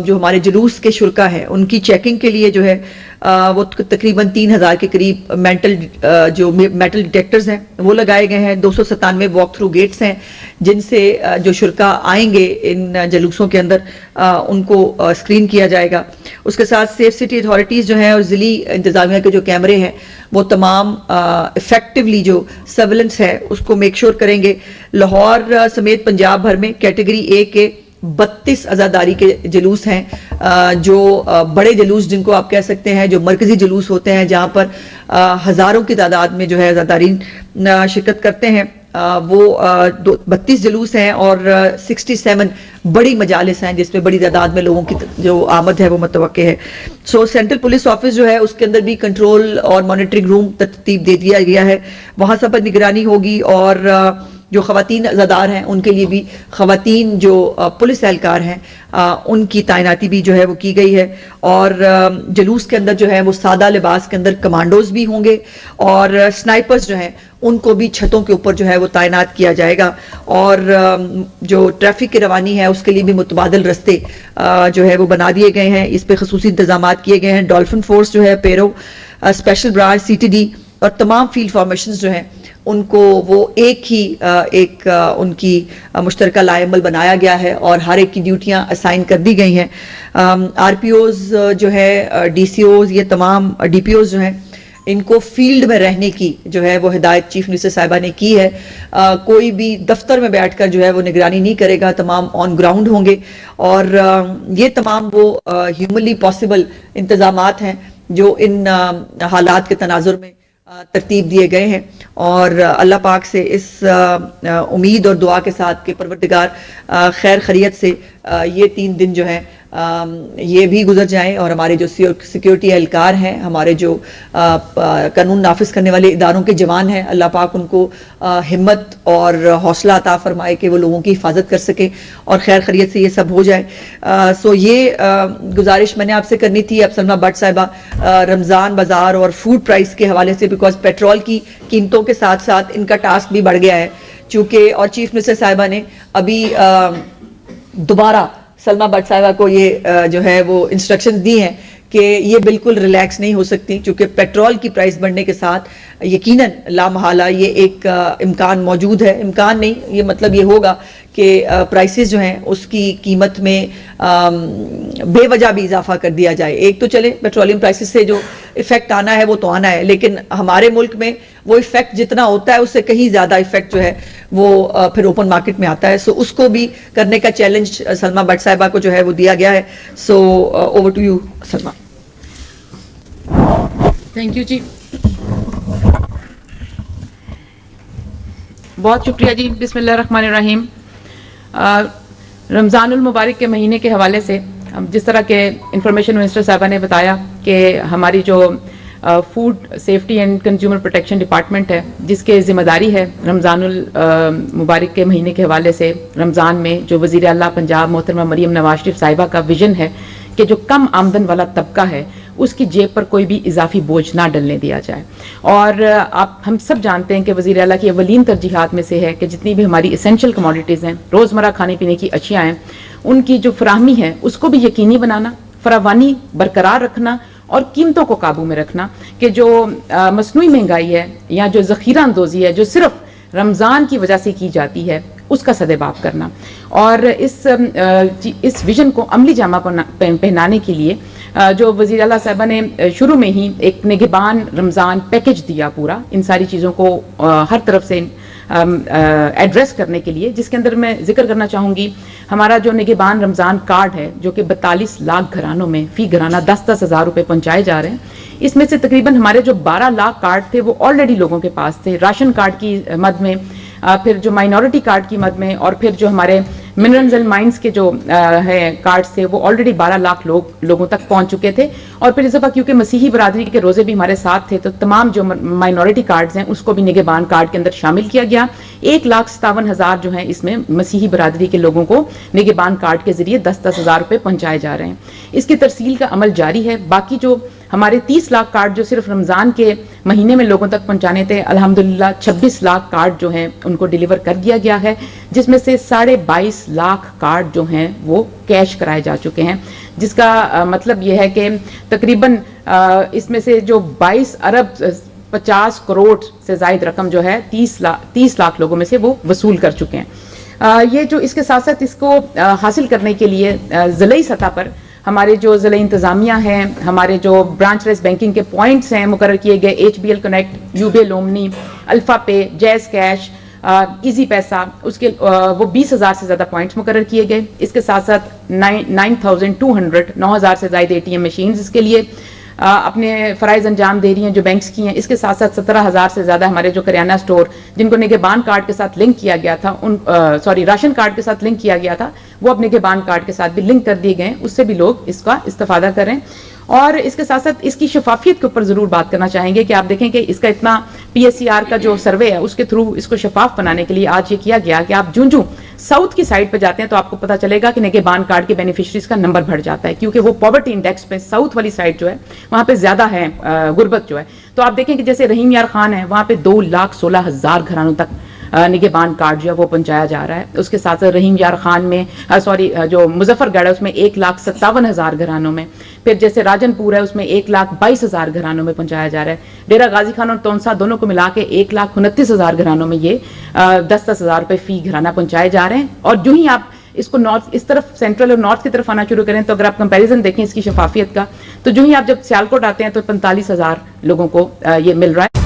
جو ہمارے جلوس کے شرکا ہیں ان کی چیکنگ کے لیے جو ہے وہ تقریباً 3000 کے قریب جو میٹل ڈیٹیکٹرز ہیں وہ لگائے گئے ہیں. 297 واک تھرو گیٹس ہیں جن سے جو شرکا آئیں گے ان جلوسوں کے اندر ان کو اسکرین کیا جائے گا. اس کے ساتھ سیف سٹی اتھارٹیز جو ہیں اور ضلعی انتظامیہ کے جو کیمرے ہیں وہ تمام افیکٹولی جو سرویلنس ہے اس کو میک شور کریں گے. لاہور سمیت پنجاب بھر میں کیٹیگری اے کے 32 عزاداری کے جلوس ہیں جو بڑے جلوس جن کو آپ کہہ سکتے ہیں جو مرکزی جلوس ہوتے ہیں جہاں پر ہزاروں کی تعداد میں جو ہے عزادارین شرکت کرتے ہیں وہ 32 جلوس ہیں اور 67 بڑی مجالس ہیں جس میں بڑی تعداد میں لوگوں کی جو آمد ہے وہ متوقع ہے. سینٹرل پولیس آفس جو ہے اس کے اندر بھی کنٹرول اور مانیٹرنگ روم ترتیب دے دیا گیا ہے. وہاں سب پر نگرانی ہوگی اور جو خواتین عزادار ہیں ان کے لیے بھی خواتین جو پولیس اہلکار ہیں ان کی تعیناتی بھی جو ہے وہ کی گئی ہے. اور جلوس کے اندر جو ہے وہ سادہ لباس کے اندر کمانڈوز بھی ہوں گے اور سنائپرز جو ہیں ان کو بھی چھتوں کے اوپر جو ہے وہ تعینات کیا جائے گا. اور جو ٹریفک کی روانی ہے اس کے لیے بھی متبادل رستے جو ہے وہ بنا دیے گئے ہیں. اس پہ خصوصی انتظامات کیے گئے ہیں. ڈولفن فورس جو ہے پیرو special branch C T D اور تمام فیلڈ فارمیشنز جو ہیں ان کو وہ ایک ہی ان کی مشترکہ لائحہ عمل بنایا گیا ہے اور ہر ایک کی ڈیوٹیاں اسائن کر دی گئی ہیں. آر پی اوز جو ہے ڈی سی اوز یہ تمام ڈی پی اوز جو ہیں ان کو فیلڈ میں رہنے کی جو ہے وہ ہدایت چیف منسٹر صاحبہ نے کی ہے. کوئی بھی دفتر میں بیٹھ کر جو ہے وہ نگرانی نہیں کرے گا, تمام آن گراؤنڈ ہوں گے. اور یہ تمام وہ ہیومنلی پاسبل انتظامات ہیں جو ان حالات کے تناظر میں ترتیب دیے گئے ہیں. اور اللہ پاک سے اس امید اور دعا کے ساتھ کہ پروردگار خیر خیریت سے یہ 3 دن جو ہیں یہ بھی گزر جائیں اور ہمارے جو سیکیورٹی اہلکار ہیں, ہمارے جو قانون نافذ کرنے والے اداروں کے جوان ہیں, اللہ پاک ان کو ہمت اور حوصلہ عطا فرمائے کہ وہ لوگوں کی حفاظت کر سکیں اور خیر خیریت سے یہ سب ہو جائے. سو یہ گزارش میں نے آپ سے کرنی تھی. اب سلمہ بٹ صاحبہ رمضان بازار اور فوڈ پرائس کے حوالے سے بیکاز پیٹرول کی قیمتوں کے ساتھ ساتھ ان کا ٹاسک بھی بڑھ گیا ہے چونکہ, اور چیف منسٹر صاحبہ نے ابھی دوبارہ سلمہ بٹ صاحبہ کو یہ جو ہے وہ انسٹرکشنز دی ہیں کہ یہ بالکل ریلیکس نہیں ہو سکتی چونکہ پیٹرول کی پرائس بڑھنے کے ساتھ یقیناً لا محالہ یہ ایک امکان موجود ہے. امکان نہیں, یہ مطلب یہ ہوگا کہ پرائسز جو ہیں اس کی قیمت میں بے وجہ بھی اضافہ کر دیا جائے. ایک تو چلے پیٹرولیم پرائسز سے جو ایفیکٹ آنا ہے وہ تو آنا ہے, لیکن ہمارے ملک میں وہ ایفیکٹ جتنا ہوتا ہے اس سے کہیں زیادہ ایفیکٹ جو ہے وہ پھر اوپن مارکیٹ میں آتا ہے. سو اس کو بھی کرنے کا چیلنج سلمہ بٹ صاحبہ کو جو ہے وہ دیا گیا ہے. So over to you Salma. Thank you جی, بہت شکریہ جی. بسم اللہ الرحمن الرحیم. رمضان المبارک کے مہینے کے حوالے سے جس طرح کے انفارمیشن منسٹر صاحبہ نے بتایا کہ ہماری جو food safety and consumer protection department ہے جس کے ذمہ داری ہے رمضان المبارک کے مہینے کے حوالے سے رمضان میں جو وزیر اعلیٰ پنجاب محترمہ مریم نواز شریف صاحبہ کا ویژن ہے کہ جو کم آمدن والا طبقہ ہے اس کی جیب پر کوئی بھی اضافی بوجھ نہ ڈلنے دیا جائے. اور ہم سب جانتے ہیں کہ وزیر اعلیٰ کی اولین ترجیحات میں سے ہے کہ جتنی بھی ہماری اسینشل کموڈیٹیز ہیں, روزمرہ کھانے پینے کی اشیاء ہیں, ان کی جو فراہمی ہے اس کو بھی یقینی بنانا, فراوانی برقرار رکھنا اور قیمتوں کو قابو میں رکھنا کہ جو مصنوعی مہنگائی ہے یا جو ذخیرہ اندوزی ہے جو صرف رمضان کی وجہ سے کی جاتی ہے اس کا سدباب کرنا. اور اس ویژن کو عملی جامہ پہنانے کے لیے جو وزیر اعلیٰ صاحبہ نے شروع میں ہی ایک نگہبان رمضان پیکج دیا پورا ان ساری چیزوں کو ہر طرف سے ایڈریس کرنے کے لیے, جس کے اندر میں ذکر کرنا چاہوں گی ہمارا جو نگہبان رمضان کارڈ ہے جو کہ 42 لاکھ گھرانوں میں فی گھرانہ 10-10 ہزار روپے پہنچائے جا رہے ہیں. اس میں سے تقریباً ہمارے جو 12 لاکھ کارڈ تھے وہ آلریڈی لوگوں کے پاس تھے راشن کارڈ کی مد میں, پھر جو مائنورٹی کارڈ کی مد میں, اور پھر جو ہمارے منرلز اینڈ مائنز کے جو ہے کارڈز تھے وہ آلریڈی 12 لاکھ لوگوں تک پہنچ چکے تھے. اور پھر اس دفعہ کیونکہ مسیحی برادری کے روزے بھی ہمارے ساتھ تھے تو تمام جو مائنورٹی کارڈز ہیں اس کو بھی نگہبان کارڈ کے اندر شامل کیا گیا. 1,57,000 جو ہیں اس میں مسیحی برادری کے لوگوں کو نگہبان کارڈ کے ذریعے 10-10 ہزار روپے پہنچائے جا رہے ہیں. اس کی ترسیل کا عمل جاری ہے. باقی جو ہمارے 30 لاکھ کارڈ جو صرف رمضان کے مہینے میں لوگوں تک پہنچانے تھے، الحمدللہ 26 لاکھ کارڈ جو ہیں ان کو ڈیلیور کر دیا گیا ہے، جس میں سے 22.5 لاکھ کارڈ جو ہیں وہ کیش کرائے جا چکے ہیں، جس کا مطلب یہ ہے کہ تقریباً اس میں سے جو 22 ارب 50 کروڑ سے زائد رقم جو ہے 30 لاکھ لوگوں میں سے وہ وصول کر چکے ہیں۔ یہ جو اس کے ساتھ ساتھ اس کو حاصل کرنے کے لیے ضلعی سطح پر ہمارے جو ضلع انتظامیہ ہیں، ہمارے جو برانچ لیس بینکنگ کے پوائنٹس ہیں مقرر کیے گئے، H B L connect, U B L Omni, Alfa Pay, Jazz Cash, Easy Paisa, اس کے وہ 20,000 سے زیادہ پوائنٹس مقرر کیے گئے۔ اس کے ساتھ ساتھ 9,000 سے زائد ATM مشینز اس کے لیے اپنے فرائض انجام دے رہی ہیں جو بینکس کی ہیں۔ اس کے ساتھ ساتھ 17,000 سے زیادہ ہمارے جو کریانہ سٹور جن کو نگہبان کارڈ کے ساتھ لنک کیا گیا تھا، راشن کارڈ کے ساتھ لنک کیا گیا تھا، وہ اپنے نگہبان کارڈ کے ساتھ بھی لنک کر دیے گئے ہیں، اس سے بھی لوگ اس کا استفادہ کریں۔ اور اس کے ساتھ ساتھ اس کی شفافیت کے اوپر ضرور بات کرنا چاہیں گے کہ آپ دیکھیں کہ اس کا اتنا PSCR کا جو سروے ہے اس کے تھرو اس کو شفاف بنانے کے لیے آج یہ کیا گیا کہ آپ جوں ساؤتھ کی سائڈ پہ جاتے ہیں تو آپ کو پتا چلے گا کہ نگہبان کارڈ کے بینیفیشریز کا نمبر بڑھ جاتا ہے، کیونکہ وہ پاورٹی انڈیکس پہ ساؤتھ والی سائڈ جو ہے وہاں پہ زیادہ ہے غربت جو ہے۔ تو آپ دیکھیں کہ جیسے رحیم یار خان ہے، وہاں پہ 2,16,000 گھرانوں تک نگہبان کارڈ جو ہے وہ پہنچایا جا رہا ہے۔ اس کے ساتھ ساتھ رحیم یار خان میں جو مظفر گڑھ ہے اس میں 1,57,000 گھرانوں میں، پھر جیسے راجن پور ہے اس میں 1,22,000 گھرانوں میں پہنچایا جا رہا ہے۔ ڈیرہ غازی خان اور تونسا دونوں کو ملا کے 1,29,000 گھرانوں میں یہ 10,000 روپے فی گھرانہ پہنچائے جا رہے ہیں۔ اور جو ہی آپ اس کو نارتھ اس طرف سینٹرل اور نارتھ کی طرف آنا شروع کریں تو اگر آپ کمپیریزن دیکھیں اس کی شفافیت کا، تو جو ہی آپ جب سیالکوٹ آتے ہیں تو 45,000 لوگوں کو یہ مل رہا ہے۔